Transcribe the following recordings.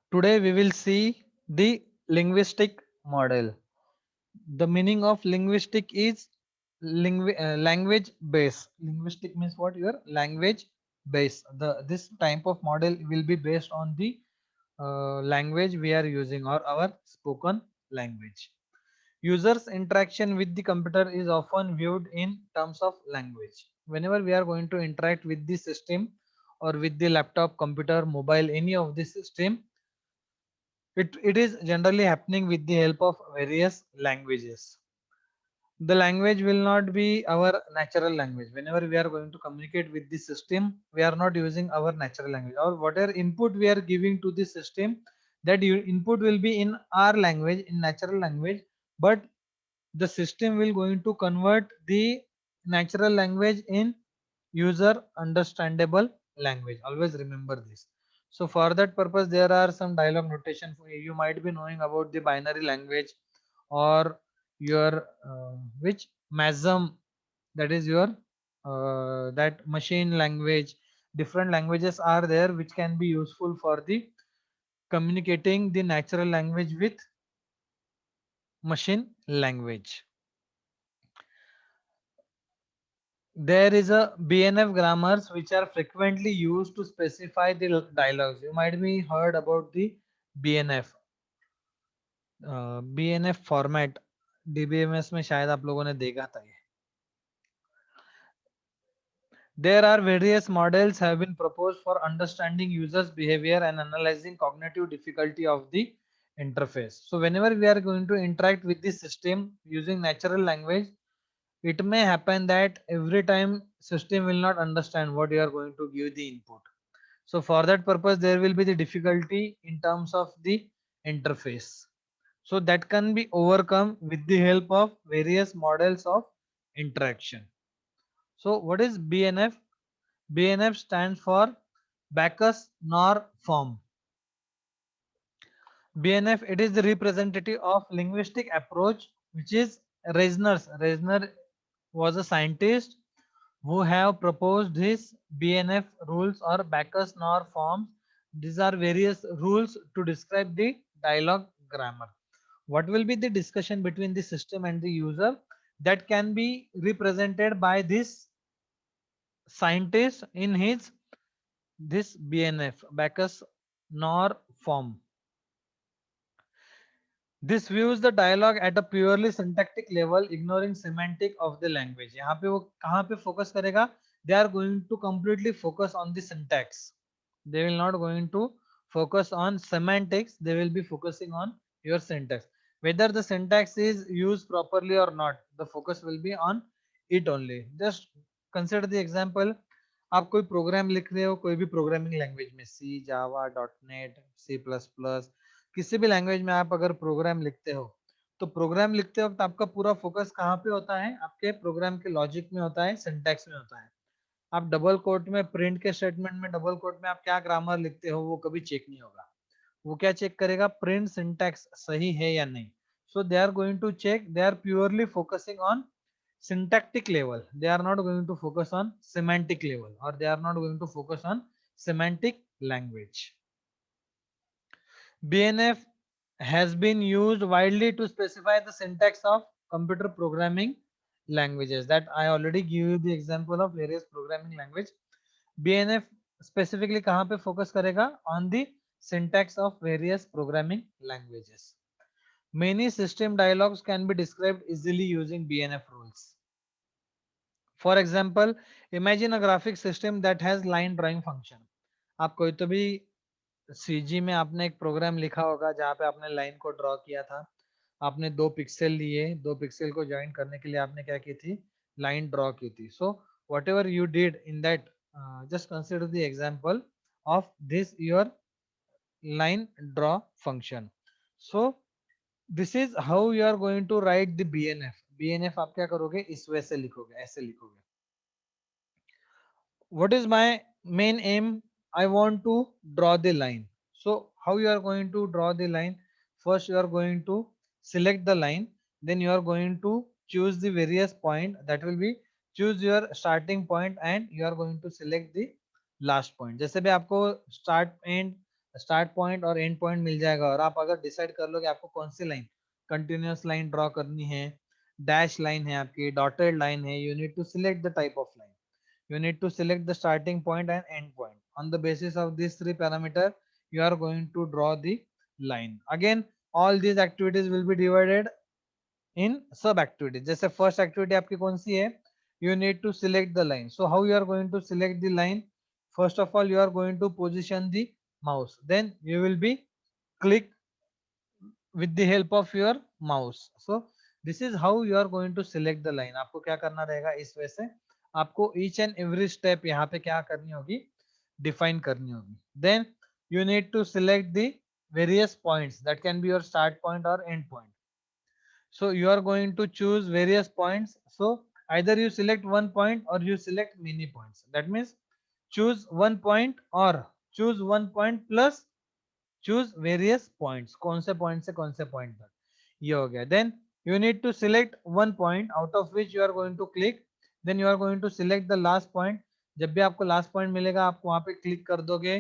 Today we will see the linguistic model. The meaning of linguistic is language base. Linguistic means what? Your language base. This type of model will be based on the language we are using or our spoken language. Users interaction with the computer is often viewed in terms of language. Whenever we are going to interact with the system or with the laptop, computer, mobile, any of the system, it is generally happening with the help of various languages. The language will not be our natural language. Whenever we are going to communicate with the system, we are not using our natural language, or whatever input we are giving to the system, that input will be in our language, in natural language, but the system will going to convert the natural language in user understandable language. Always remember this. So for that purpose there are some dialogue notation. You might be knowing about the binary language, or your which masm, that is your that machine language. Different languages are there which can be useful for the communicating the natural language with machine language. There is a BNF grammars which are frequently used to specify the dialogues. You might be heard about the BNF. BNF format DBMS में शायद आप लोगों ने देखा था ये. There are various models have been proposed for understanding users behavior and analyzing cognitive difficulty of the interface. So whenever we are going to interact with the system using natural language, it may happen that every time system will not understand what you are going to give the input. So for that purpose there will be the difficulty in terms of the interface. So that can be overcome with the help of various models of interaction. So what is BNF? BNF stands for Backus Nor Form. BNF, it is the representative of linguistic approach which is Reisner's. Reisner was a scientist who have proposed his BNF rules or Backus Nor forms. These are various rules to describe the dialogue grammar. What will be the discussion between the system and the user, that can be represented by this scientist in his this BNF, Backus Nor form. This views the dialogue at a purely syntactic level, ignoring semantic of the language. यहाँ पे वो कहाँ पे focus करेगा? They are going to completely focus on the syntax. They will not going to focus on semantics. They will be focusing on your syntax. Whether the syntax is used properly or not, the focus will be on it only. Just consider the example. आप कोई programme लिख रहे हो कोई भी programming language में, C, Java, dot net, C plus plus, किसी भी लैंग्वेज में आप अगर प्रोग्राम लिखते हो, तो प्रोग्राम लिखते वक्त आपका पूरा फोकस कहाँ पे होता है? आपके प्रोग्राम के लॉजिक में होता है, सिंटैक्स में होता है. आप डबल कोट में, प्रिंट के स्टेटमेंट में डबल कोट में आप क्या ग्रामर लिखते हो वो कभी चेक नहीं होगा. वो क्या चेक करेगा? प्रिंट सिंटैक्स सही है या नहीं. So they are going to check, they are purely focusing on syntactic level. They are not going to focus on semantic level, or they are not going to focus on semantic language. BNF has been used widely to specify the syntax of computer programming languages. That I already give you the example of various programming language. BNF specifically कहाँ पे focus करेगा? On the syntax of various programming languages. Many system dialogues can be described easily using BNF rules. For example, imagine a graphic system that has line drawing function. आप कोई तो भी CG में आपने एक प्रोग्राम लिखा होगा जहाँ पे आपने लाइन को ड्रॉ किया था. आपने दो पिक्सल लिए, दो पिक्सल को ज्वाइन करने के लिए आपने क्या की थी? लाइन ड्रॉ की थी. So what ever you did in that, just consider the example of this your line draw function. So this is how you are going to write the BNF. BNF आप क्या करोगे? इस वे से लिखोगे, ऐसे लिखोगे. What is my main aim? I want to draw the line. So how you are going to draw the line? First you are going to select the line, then you are going to choose the various point, that will be choose your starting point and you are going to select the last point. जैसे भी आपको start end start point और and point मिल जाएगा, और आप अगर decide कर लो कि आपको कौन सी लाइन, कंटिन्यूअस लाइन ड्रॉ करनी है, डैश लाइन है आपकी, डॉटेड लाइन है, you need to select the type of line, you need to select the starting point and end point. On the basis of these three parameter, you are going to draw the line. Again, all these activities will be divided in sub activities. जैसे first activity आपकी कौन सी है, you need to select the line. So how you are going to select the line? First of all, you are going to position the mouse, then you will be click with the help of your mouse. So this is how you are going to select the line. आपको क्या करना रहेगा, इस वजह से आपको each and every step यहाँ पे क्या करनी होगी, define करनी होगी. Then you need to select the various points, that can be your start point or end point. So you are going to choose various points. So either you select one point or you select many points. That means choose one point or choose one point plus choose various points. कौन से point से कौन से point तक, ये हो गया. Then you need to select one point out of which you are going to click. Then you are going to select the last point. जब भी आपको last point मिलेगा, आप वहां पे click कर दोगे.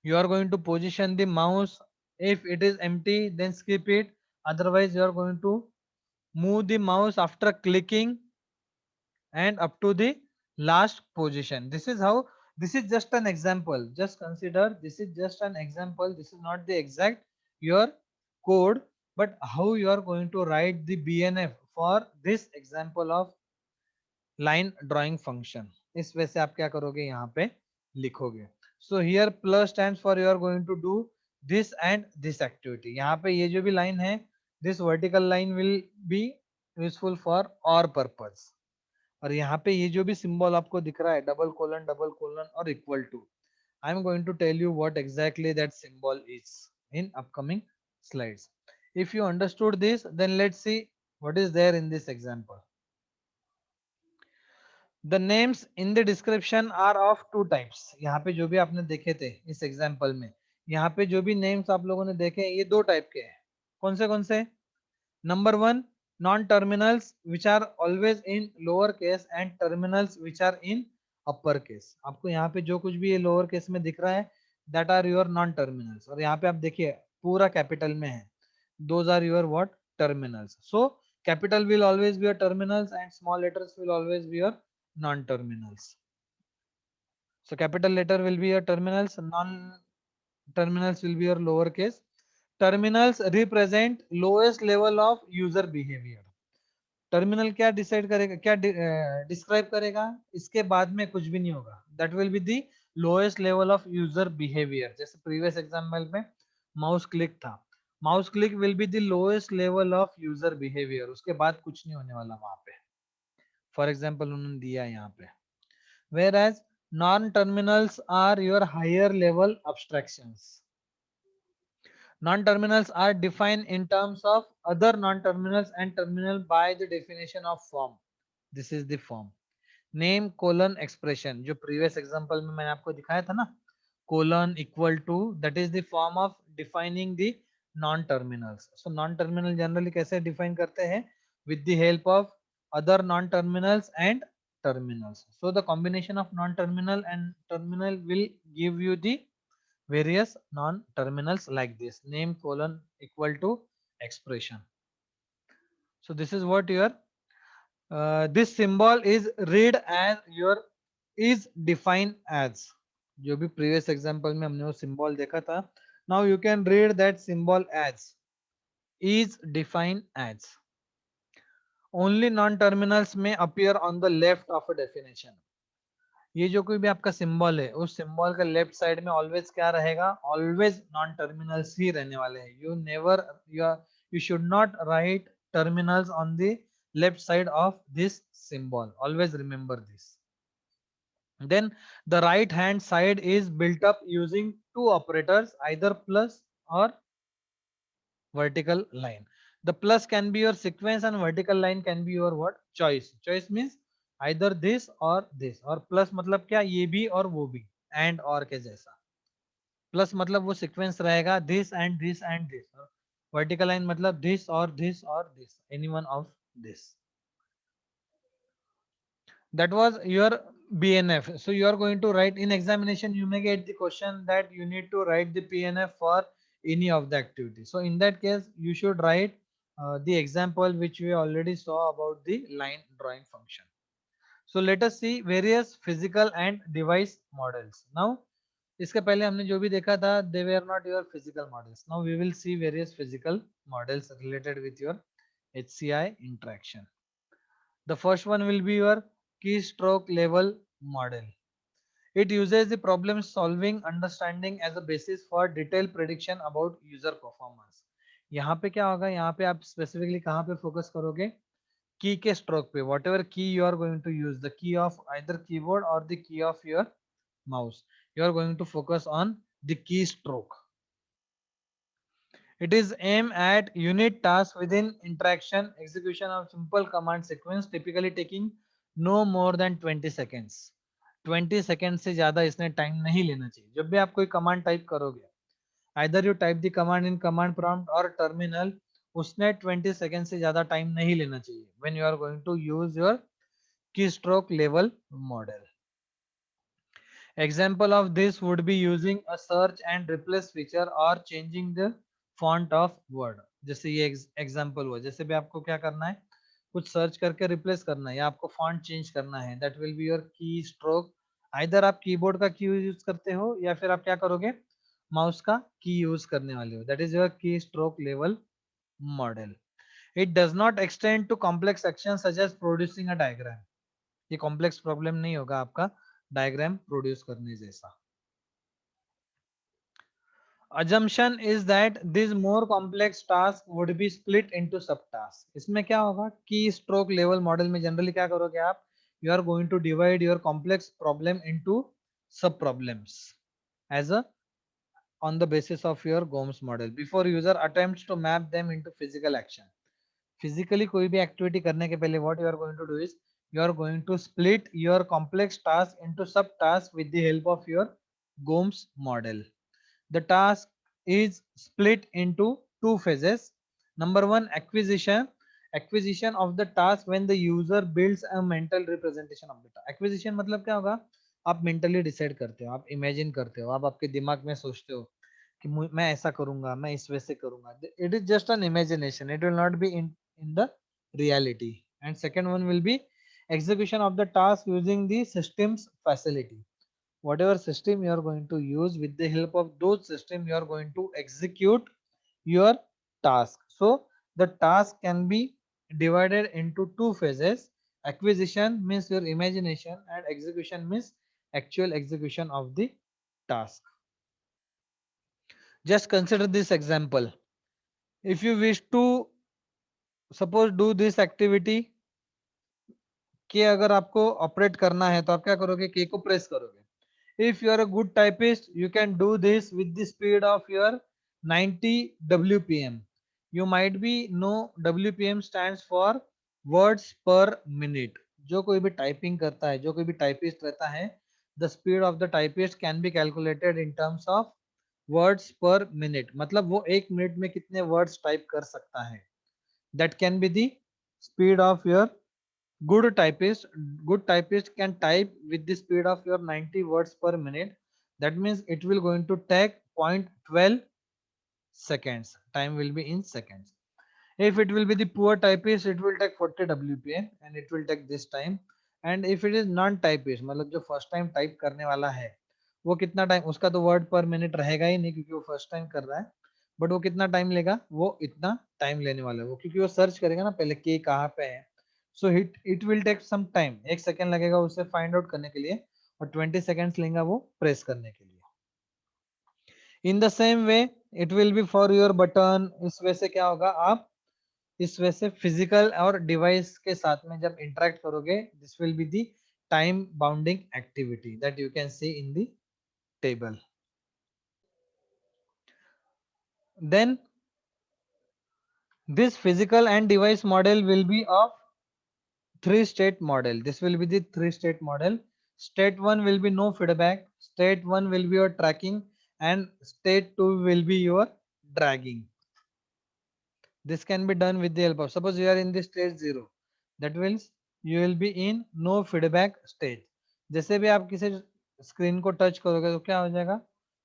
You are going to position the mouse. If it is empty, then skip it. Otherwise, you are going to move the mouse after clicking and up to the last position. This is how, this is just an example, just consider this is just an example, this is not the exact your code, but how you are going to write the BNF for this example of line drawing function. इस वजह से आप क्या करोगे, यहाँ पे लिखोगे. So here plus stands for you are going to do this and this activity. यहाँ पे ये जो भी line है, this vertical line will be useful for or purpose. और यहाँ पे ये जो भी सिंबल आपको दिख रहा है, डबल कोलन और equal to, I am going to tell you what exactly that symbol is in upcoming slides. If you understood this, then let's see what is there in this example. The names in the description are of two types. यहाँ पे जो भी आपने देखे थे इस example में, यहाँ पे जो भी नेम्स आप लोगों ने देखे ये दो टाइप के हैं. कौन से? Number one, non-terminals which are always in lower case and terminals which are in upper case. आपको यहाँ पे जो कुछ भी ये lower case में दिख रहा है, that are your non-terminals. और यहाँ पे आप देखिए पूरा capital में है. Those are your what? Terminals. So capital will always be your terminals and small letters will always be your non-terminals. So capital letter will be your terminals, non-terminals will be your lower case. Terminals represent lowest level of user behavior. Terminal क्या decide करेगा, क्या describe करेगा, इसके बाद में कुछ भी नहीं होगा. That will be the lowest level of user behaviour. जैसे प्रीवियस एग्जांपल में माउस क्लिक था, mouse click will be the lowest level of user behaviour. उसके बाद कुछ नहीं होने वाला वहां पे. फॉर एग्जांपल उन्होंने दिया यहाँ पे. Whereas non terminals are your higher level abstractions. Non-terminals are defined in terms of other non-terminals and terminal by the definition of form. This is the form. Name colon expression. जो previous example में मैंने आपको दिखाया था ना, colon equal to, that is the form of defining the non-terminals. So non-terminal generally कैसे define करते हैं? With the help of other non-terminals and terminals. So the combination of non-terminal and terminal will give you the various non-terminals like this. Name colon equal to expression. So this is what your this symbol is read as your is defined as. जो भी previous example में हमने वो symbol देखा था. Now you can read that symbol as is defined as. Only non-terminals may appear on the left of a definition. ये जो कोई भी आपका सिंबल है, उस सिंबल का लेफ्ट साइड में ऑलवेज क्या रहेगा, ऑलवेज नॉन टर्मिनल्स ही रहने वाले हैं. You never, you should not right terminals on the left side of this symbol. Always remember this. Then the right hand side is built up using two operators, either plus or vertical line. The plus can be your sequence and vertical line can be your what? Choice. Choice means either this or this. और plus मतलब क्या, ये भी और वो भी, and और के जैसा. Plus मतलब वो sequence रहेगा this and this and this. Vertical line मतलब this or this or this, any one of this. That was your BNF. So you are going to write in examination, you may get the question that you need to write the PNF for any of the activity. So in that case, you should write the example which we already saw about the line drawing function. So let us see various physical and device models. Now इसके पहले हमने जो भी देखा था they were not your physical models. Now we will see various physical models related with your HCI interaction. The first one will be your keystroke level model. It uses the problem solving understanding as a basis for detailed prediction about user performance. यहाँ पे क्या होगा, यहाँ पे आप specifically कहाँ पे focus करोगे, key के stroke पे, whatever key you are going to use, the key of either keyboard or the key of your mouse, you are going to focus on the key stroke. It is aimed at unit tasks within interaction execution of simple command sequence typically taking no more than 20 seconds. 20 seconds से ज्यादा इसने time नहीं लेना चाहिए. जब भी आप कोई कमांड टाइप करोगे, either you type the command in command prompt or terminal, उसने 20 seconds से ज्यादा टाइम नहीं लेना चाहिए when you are going to use your keystroke level model. Example of this would be using a search and replace feature or changing the font of word. जैसे ये example हुआ, जैसे भी आपको क्या करना है, कुछ सर्च करके रिप्लेस करना है या आपको फॉन्ट चेंज करना है, दैट विल बी योर की स्ट्रोक. आइदर आप कीबोर्ड का की यूज करते हो या फिर आप क्या करोगे, माउस का की यूज करने वाले हो. That is your keystroke level model. It does not extend to complex action such as producing a diagram. ये कॉम्प्लेक्स प्रॉब्लम नहीं होगा आपका डायग्राम प्रोड्यूस करने जैसा. Assumption is that these more complex tasks would be split into subtasks. इसमें क्या होगा, की स्ट्रोक लेवल मॉडल में जनरली क्या करोगे आप, you are going to divide your complex problem into sub problems as a on the basis of your GOMS model before user attempts to map them into physical action. Physically कोई भी activity करने के पहले what you are going to do is you are going to split your complex task into subtasks with the help of your GOMS model. The task is split into two phases. Number one, acquisition. Acquisition of the task when the user builds a mental representation of the task. Acquisition मतलब क्या होगा, आप mentally decide करते हो, आप imagine करते हो, आप आपके दिमाग में सोचते हो कि मैं ऐसा करूंगा, मैं इस वजह से करूंगा. It is just an imagination. It will not be in the reality. And second one will be execution of the task using the system's facility. Whatever system you are going to use, with the help of those system you are going to execute your task. So the task can be divided into two phases. Acquisition means your imagination and execution means actual execution of the task. Just consider this example. If you wish to suppose do this activity, कि अगर आपको operate करना है तो आप क्या करोगे, के को प्रेस करोगे. If you are a good typist, you can do this with the speed of your 90 WPM. You might be know WPM stands for words per minute. जो कोई भी टाइपिंग करता है, जो कोई भी टाइपिस्ट रहता है, the speed of the typist can be calculated in terms of words per minute. मतलब वो एक मिनट में कितने वर्ड्स टाइप कर सकता है. That can be the speed of your good typist. Good typist can type with the speed of your 90 words per minute. That means it will going to take 0.12 seconds. Time will be in seconds. If it will be the poor typist, it will take 40 WPM and it will take this time. And if it is non typist, मतलब जो first time type करने वाला है, वो कितना time, उसका तो word पर मिनट रहेगा ही नहीं क्योंकि वो फर्स्ट टाइम कर रहा है. बट वो कितना टाइम लेगा, वो इतना टाइम लेने वाला है वो, क्योंकि वो सर्च करेगा ना पहले के कहाँ पे है. So it will take some time, एक सेकेंड लगेगा उसे फाइंड आउट करने के लिए और 20 सेकेंड्स लेगा वो प्रेस करने के लिए. In the same way it will B for your button. इस वजह से क्या होगा, आप इस वजह से फिजिकल और डिवाइस के साथ में जब इंटरेक्ट करोगे, this will be the time bounding activity that you can see in the table. Then this physical and device model will be of three state model. This will be the three state model. State 1 will be no feedback, state 1 will be your tracking, and state 2 will be your dragging. This can be done with the help of, suppose you are in the state 0, that means you will be in no feedback state. जैसे भी आप किसी screen को touch करोगे तो क्या हो जाएगा,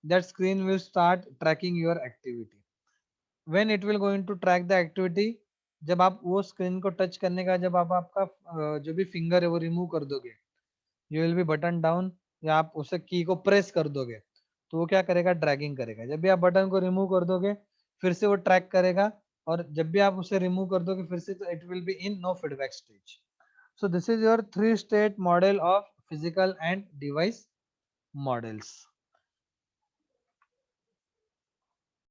that screen will start tracking your activity. When it will going to track the activity, जब आप वो स्क्रीन को टच करने का, जब आप आपका जो भी फिंगर है वो रिमूव कर दोगे, you will be button down, या आप उसे की को प्रेस कर दोगे, तो वो क्या करेगा, ड्रैगिंग करेगा। जब भी आप बटन को रिमूव कर दोगे फिर से वो ट्रैक करेगा, और जब भी आप उसे रिमूव कर दोगे फिर से, तो it will be in no feedback stage. So this is your three state model of physical and device models.